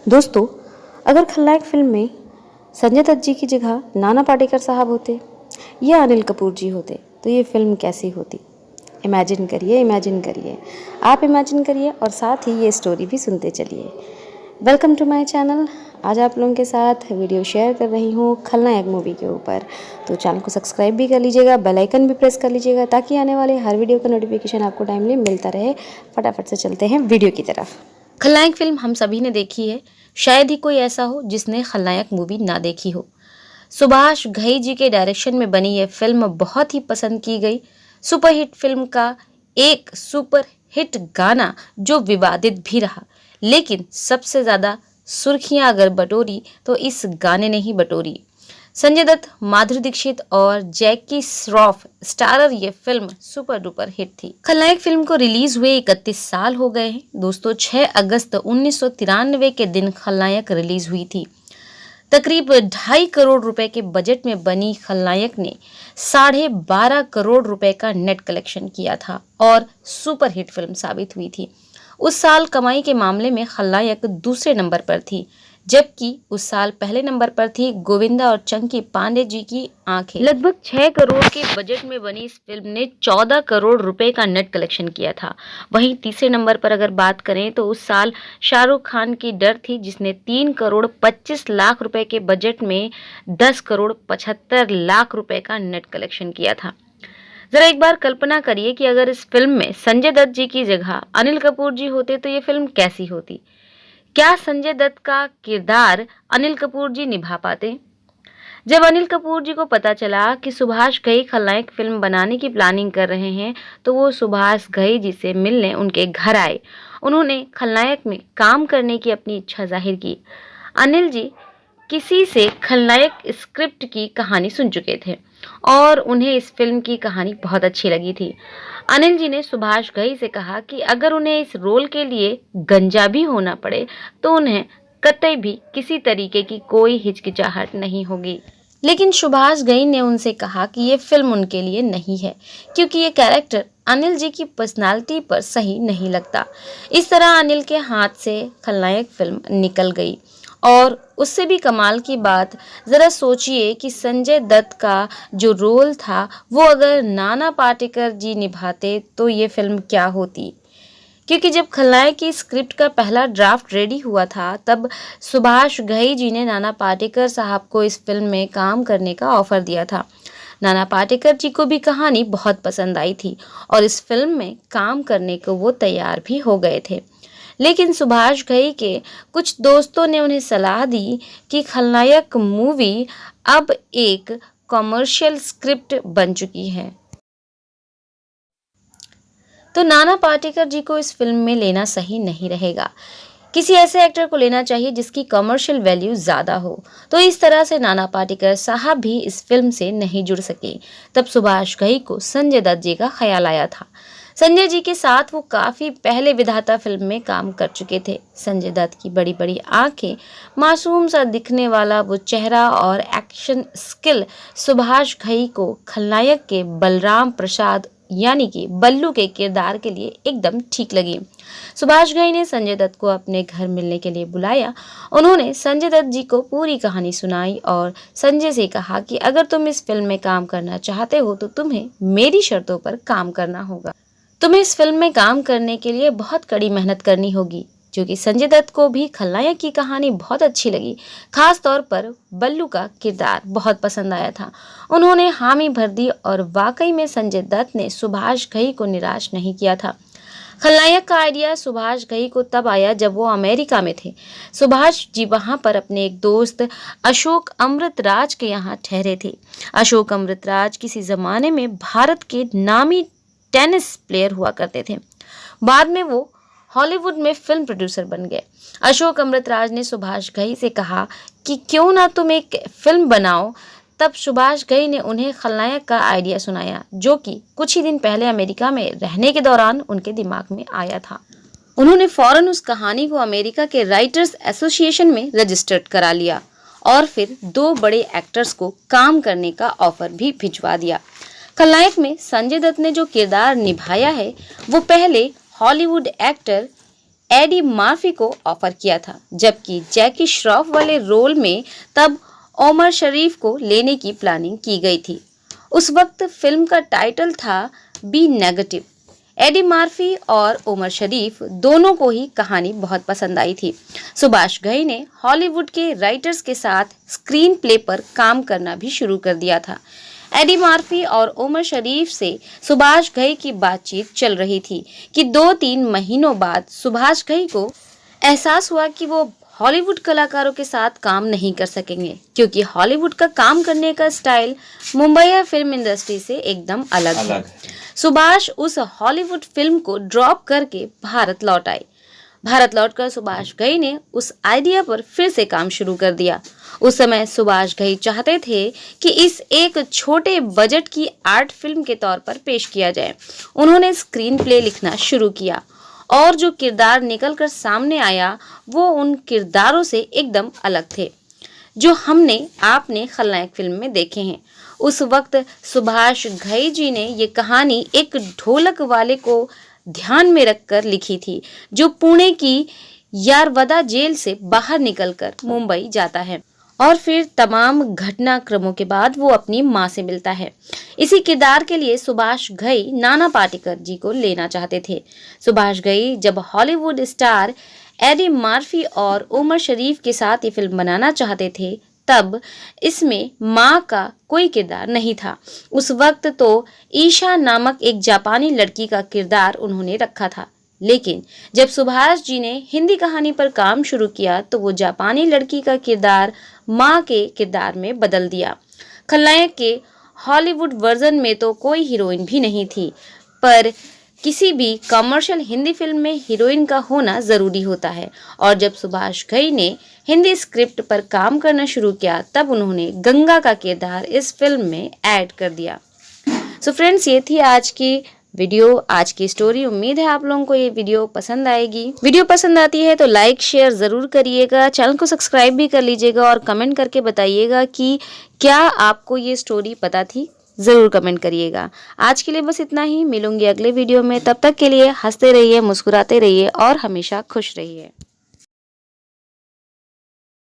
दोस्तों, अगर खलनायक फिल्म में संजय दत्त जी की जगह नाना पाटेकर साहब होते या अनिल कपूर जी होते तो ये फिल्म कैसी होती। इमेजिन करिए, आप इमेजिन करिए और साथ ही ये स्टोरी भी सुनते चलिए। Welcome to my channel. आज आप लोगों के साथ वीडियो शेयर कर रही हूँ खलनायक मूवी के ऊपर। तो चैनल को सब्सक्राइब भी कर लीजिएगा, बेल आइकन भी प्रेस कर लीजिएगा ताकि आने वाले हर वीडियो का नोटिफिकेशन आपको टाइमली मिलता रहे। फटाफट से चलते हैं वीडियो की तरफ। खलनायक फिल्म हम सभी ने देखी है, शायद ही कोई ऐसा हो जिसने खलनायक मूवी ना देखी हो। सुभाष घई जी के डायरेक्शन में बनी यह फिल्म बहुत ही पसंद की गई। सुपरहिट फिल्म का एक सुपरहिट गाना जो विवादित भी रहा, लेकिन सबसे ज़्यादा सुर्खियां अगर बटोरी तो इस गाने ने ही बटोरी। संजय दत्त, माधुरी दीक्षित और जैकी श्रॉफ स्टारर ये फिल्म सुपर डुपर हिट थी। खलनायक फिल्म को रिलीज हुए 31 साल हो गए हैं दोस्तों। 6 अगस्त 1993 के दिन खलनायक रिलीज हुई थी। तकरीब 2.5 करोड़ रुपए के बजट में बनी खलनायक ने 12.5 करोड़ रुपए का नेट कलेक्शन किया था और सुपरहिट फिल्म साबित हुई थी। उस साल कमाई के मामले में खलनायक दूसरे नंबर पर थी, जबकि उस साल पहले नंबर पर थी गोविंदा और चंकी पांडे जी की आंखें। लगभग 6 करोड़ के बजट में बनी इस फिल्म ने 14 करोड़ रुपए का नेट कलेक्शन किया था। वहीं तीसरे नंबर पर अगर बात करें तो उस साल शाहरुख खान की डर थी, जिसने 3 करोड़ 25 लाख रुपए के बजट में 10 करोड़ 75 लाख रुपए का नेट कलेक्शन किया था। जरा एक बार कल्पना करिए कि अगर इस फिल्म में संजय दत्त जी की जगह अनिल कपूर जी होते तो ये फिल्म कैसी होती। क्या संजय दत्त का किरदार अनिल कपूर जी निभा पाते? जब अनिल कपूर जी को पता चला कि सुभाष घई खलनायक फिल्म बनाने की प्लानिंग कर रहे हैं तो वो सुभाष घई जी से मिलने उनके घर आए। उन्होंने खलनायक में काम करने की अपनी इच्छा जाहिर की। अनिल जी किसी से खलनायक स्क्रिप्ट की कहानी सुन चुके थे और उन्हें इस फिल्म की कहानी बहुत अच्छी लगी थी। अनिल जी ने सुभाष घई से कहा कि अगर उन्हें इस रोल के लिए गंजा भी होना पड़े तो उन्हें कतई भी किसी तरीके की कोई हिचकिचाहट नहीं होगी। लेकिन सुभाष घई ने उनसे कहा कि ये फिल्म उनके लिए नहीं है, क्योंकि ये कैरेक्टर अनिल जी की पर्सनालिटी पर सही नहीं लगता। इस तरह अनिल के हाथ से खलनायक फिल्म निकल गई। और उससे भी कमाल की बात, ज़रा सोचिए कि संजय दत्त का जो रोल था वो अगर नाना पाटेकर जी निभाते तो ये फिल्म क्या होती। क्योंकि जब खलनायक की स्क्रिप्ट का पहला ड्राफ्ट रेडी हुआ था तब सुभाष घई जी ने नाना पाटेकर साहब को इस फिल्म में काम करने का ऑफर दिया था। नाना पाटेकर जी को भी कहानी बहुत पसंद आई थी और इस फिल्म में काम करने को वो तैयार भी हो गए थे। लेकिन सुभाष घई के कुछ दोस्तों ने उन्हें सलाह दी कि खलनायक मूवी अब एक कॉमर्शियल स्क्रिप्ट बन चुकी है, तो नाना पाटेकर जी को इस फिल्म में लेना सही नहीं रहेगा। किसी ऐसे एक्टर को लेना चाहिए जिसकी कमर्शियल वैल्यू ज़्यादा हो। तो इस तरह से नाना पाटेकर साहब भी इस फिल्म से नहीं जुड़ सके। तब सुभाष घई को संजय दत्त जी का ख्याल आया था। संजय जी के साथ वो काफ़ी पहले विधाता फिल्म में काम कर चुके थे। संजय दत्त की बड़ी बड़ी आंखें, मासूम सा दिखने वाला वो चेहरा और एक्शन स्किल सुभाष घई को खलनायक के बलराम प्रसाद यानी कि बल्लू के किरदार के लिए एकदम ठीक लगी। सुभाष घई ने संजय दत्त को अपने घर मिलने के लिए बुलाया। उन्होंने संजय दत्त जी को पूरी कहानी सुनाई और संजय से कहा कि अगर तुम इस फिल्म में काम करना चाहते हो तो तुम्हें मेरी शर्तों पर काम करना होगा। तुम्हें इस फिल्म में काम करने के लिए बहुत कड़ी मेहनत करनी होगी। जो कि संजय दत्त को भी खलनायक की कहानी बहुत अच्छी लगी। खास तौर पर बल्लू का किरदार बहुत पसंद आया था। उन्होंने हामी भर दी और वाकई में संजय दत्त ने सुभाष घई को निराश नहीं किया था। खलनायक का आइडिया सुभाष घई को तब आया जब वो अमेरिका में थे। सुभाष जी वहाँ पर अपने एक दोस्त अशोक अमृतराज के यहाँ ठहरे थे। अशोक अमृतराज किसी ज़माने में भारत के नामी टेनिस प्लेयर हुआ करते थे। बाद में वो हॉलीवुड में फिल्म प्रोड्यूसर बन गए। अशोक अमृतराज ने सुभाष घई से कहा कि क्यों ना तुम एक फिल्म बनाओ। तब सुभाष घई ने उन्हें खलनायक का आइडिया सुनाया, जो कि कुछ ही दिन पहले अमेरिका में रहने के दौरान उनके दिमाग में आया था। उन्होंने फौरन उस कहानी को अमेरिका के राइटर्स एसोसिएशन में रजिस्टर्ड करा लिया और फिर 2 बड़े एक्टर्स को काम करने का ऑफर भी भिजवा दिया। खलनायक में संजय दत्त ने जो किरदार निभाया है वो पहले हॉलीवुड एक्टर एडी मार्फी को ऑफर किया था, जबकि जैकी श्रॉफ वाले रोल में तब ओमर शरीफ को लेने की प्लानिंग की गई थी। उस वक्त फिल्म का टाइटल था बी नेगेटिव। एडी मार्फी और ओमर शरीफ दोनों को ही कहानी बहुत पसंद आई थी। सुभाष घई ने हॉलीवुड के राइटर्स के साथ स्क्रीन प्ले पर काम करना भी शुरू कर दिया था। एडी मार्फी और ओमर शरीफ से सुभाष घई की बातचीत चल रही थी कि 2-3 महीनों बाद सुभाष घई को एहसास हुआ कि वो हॉलीवुड कलाकारों के साथ काम नहीं कर सकेंगे, क्योंकि हॉलीवुड का काम करने का स्टाइल मुंबई फिल्म इंडस्ट्री से एकदम अलग है। सुभाष उस हॉलीवुड फिल्म को ड्रॉप करके भारत लौट आए। भारत लौटकर सुभाष घई ने उस आइडिया पर फिर से काम शुरू कर दिया। उस समय सुभाष घई चाहते थे कि इस एक छोटे बजट की आर्ट फिल्म के तौर पर पेश किया जाए। उन्होंने स्क्रीन प्ले लिखना शुरू किया और जो किरदार निकल कर सामने आया वो उन किरदारों से एकदम अलग थे जो आपने खलनायक फिल्म में देखे हैं। उस वक्त सुभाष घई जी ने ये कहानी एक ढोलक वाले को ध्यान में रखकर लिखी थी, जो पुणे की यारवदा जेल से बाहर निकलकर मुंबई जाता है और फिर तमाम घटनाक्रमों के बाद वो अपनी मां से मिलता है। इसी किरदार के लिए सुभाष घई नाना पाटेकर जी को लेना चाहते थे। सुभाष घई जब हॉलीवुड स्टार एडी मार्फी और ओमर शरीफ के साथ ये फिल्म बनाना चाहते थे, तब इसमें मां का कोई किरदार नहीं था। उस वक्त तो ईशा नामक एक जापानी लड़की का किरदार उन्होंने रखा था, लेकिन जब सुभाष जी ने हिंदी कहानी पर काम शुरू किया तो वो जापानी लड़की का किरदार मां के किरदार में बदल दिया। खलनायक के हॉलीवुड वर्जन में तो कोई हीरोइन भी नहीं थी, पर किसी भी कमर्शियल हिंदी फिल्म में हीरोइन का होना ज़रूरी होता है। और जब सुभाष घई ने हिंदी स्क्रिप्ट पर काम करना शुरू किया तब उन्होंने गंगा का किरदार इस फिल्म में ऐड कर दिया। सो फ्रेंड्स, ये थी आज की वीडियो, आज की स्टोरी। उम्मीद है आप लोगों को ये वीडियो पसंद आएगी। वीडियो पसंद आती है तो लाइक शेयर ज़रूर करिएगा, चैनल को सब्सक्राइब भी कर लीजिएगा और कमेंट करके बताइएगा कि क्या आपको ये स्टोरी पता थी। ज़रूर कमेंट करिएगा। आज के लिए बस इतना ही, मिलूंगी अगले वीडियो में। तब तक के लिए हंसते रहिए, मुस्कुराते रहिए और हमेशा खुश रहिए।